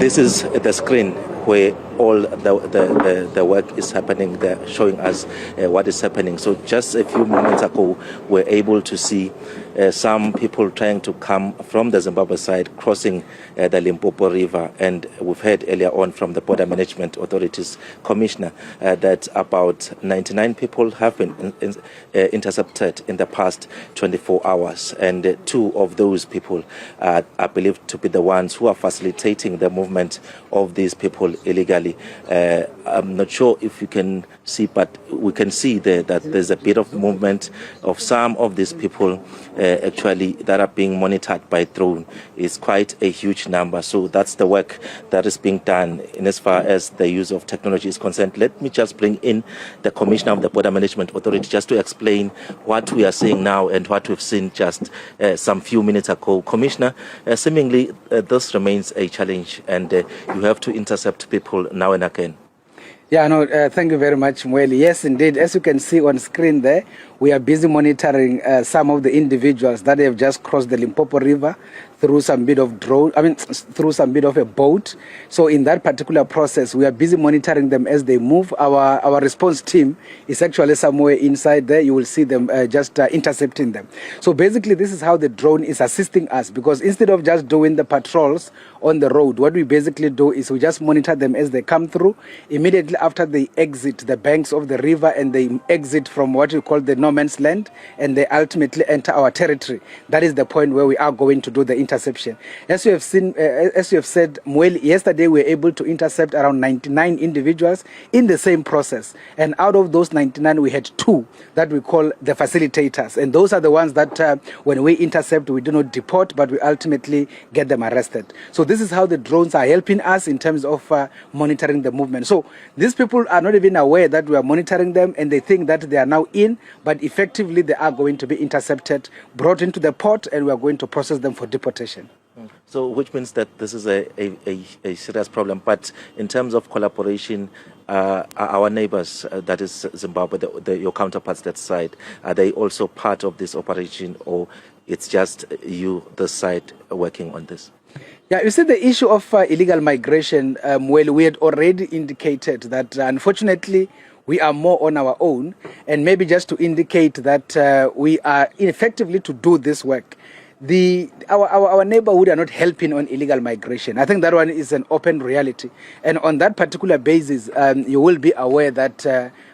This is the screen where all the work is happening. They're showing us what is happening. So just a few moments ago, we're able to see some people trying to come from the Zimbabwe side, crossing the Limpopo River. And we've heard earlier on from the Border Management Authorities Commissioner that about 99 people have been intercepted in the past 24 hours. And two of those people are believed to be the ones who are facilitating the movement of these people illegally. I'm not sure if you can see, but we can see there that there's a bit of movement of some of these people actually that are being monitored by drone. It's quite a huge number. So that's the work that is being done in as far as the use of technology is concerned. Let me just bring in the Commissioner of the Border Management Authority just to explain what we are seeing now and what we've seen just some few minutes ago. Commissioner, seemingly this remains a challenge, and you have to intercept people now and again. Yeah, no, thank you very much, Mweli. Yes, indeed. As you can see on screen there, we are busy monitoring some of the individuals that have just crossed the Limpopo River through some bit of through some bit of a boat. So in that particular process, we are busy monitoring them as they move. Our response team is actually somewhere inside there. You will see them just intercepting them. So basically, this is how the drone is assisting us, because instead of just doing the patrols on the road, what we basically do is we just monitor them as they come through. Immediately after they exit the banks of the river and they exit from what we call the no man's land, and they ultimately enter our territory, that is the point where we are going to do the interception. As you have seen, as you have said, Mweli, yesterday we were able to intercept around 99 individuals in the same process, and out of those 99 we had 2 that we call the facilitators, and those are the ones that when we intercept we do not deport, but we ultimately get them arrested. So this is how the drones are helping us in terms of monitoring the movement. So these people are not even aware that we are monitoring them, and they think that they are now in, but effectively they are going to be intercepted, brought into the port, and we are going to process them for deportation. So which means that this is a serious problem. But in terms of collaboration, our neighbors, that is Zimbabwe, your counterparts that side, are they also part of this operation, or it's just you, this side, working on this? Yeah, you see, the issue of illegal migration, well, we had already indicated that unfortunately we are more on our own, and maybe just to indicate that we are effectively to do this work. Our neighborhood are not helping on illegal migration. I think that one is an open reality. And on that particular basis, you will be aware that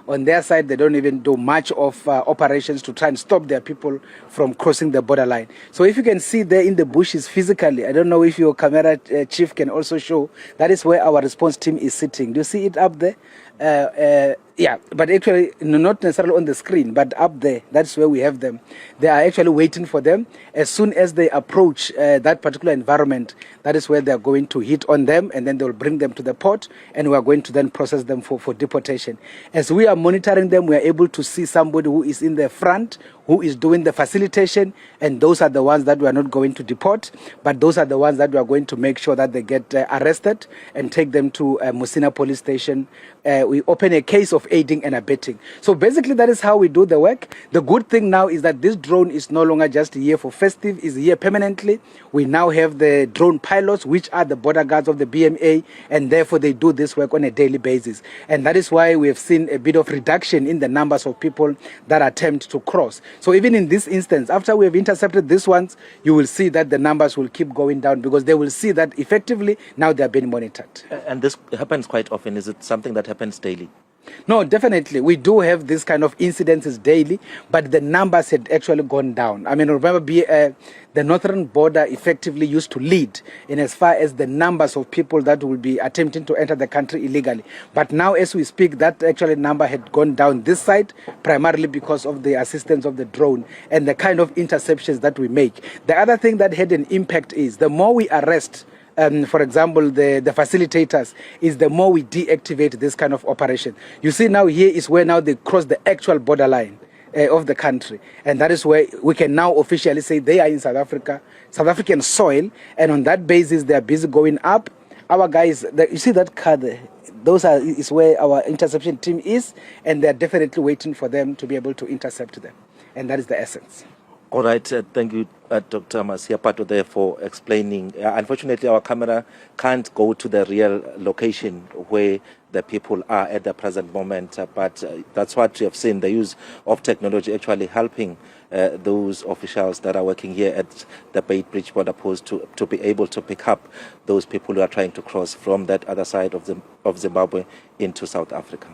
on their side, they don't even do much of operations to try and stop their people from crossing the borderline. So if you can see there in the bushes physically, I don't know if your camera chief can also show, that is where our response team is sitting. Do you see it up there? Yeah, but actually not necessarily on the screen, but up there, that's where we have them. They are actually waiting for them. As soon as they approach that particular environment, that is where they are going to hit on them, and then they will bring them to the port, and we are going to then process them for deportation. As we are monitoring them, we are able to see somebody who is in the front, who is doing the facilitation, and those are the ones that we are not going to deport, but those are the ones that we are going to make sure that they get arrested and take them to Musina police station. We open a case of aiding and abetting. So basically that is how we do the work. The good thing now is that this drone is no longer just here for festive, is here permanently. We now have the drone pilots, which are the border guards of the BMA, and therefore they do this work on a daily basis. And that is why we have seen a bit of reduction in the numbers of people that attempt to cross. So even in this instance, after we have intercepted these ones, you will see that the numbers will keep going down, because they will see that effectively now they are being monitored. And this happens quite often. Is it something that happens daily? No, definitely. We do have this kind of incidences daily, but the numbers had actually gone down. I mean, remember, the northern border effectively used to lead in as far as the numbers of people that will be attempting to enter the country illegally. But now, as we speak, that actually number had gone down this side, primarily because of the assistance of the drone and the kind of interceptions that we make. The other thing that had an impact is the more we arrest, for example, the facilitators, is the more we deactivate this kind of operation. You see now here is where now they cross the actual borderline of the country. And that is where we can now officially say they are in South Africa, South African soil. And on that basis, they are busy going up. Our guys, you see that car there? Is where our interception team is. And they're definitely waiting for them to be able to intercept them. And that is the essence. All right. Thank you, Dr. Masiapato there for explaining. Unfortunately, our camera can't go to the real location where the people are at the present moment, but that's what we have seen, the use of technology actually helping those officials that are working here at the Bait Bridge border post to be able to pick up those people who are trying to cross from that other side of Zimbabwe into South Africa.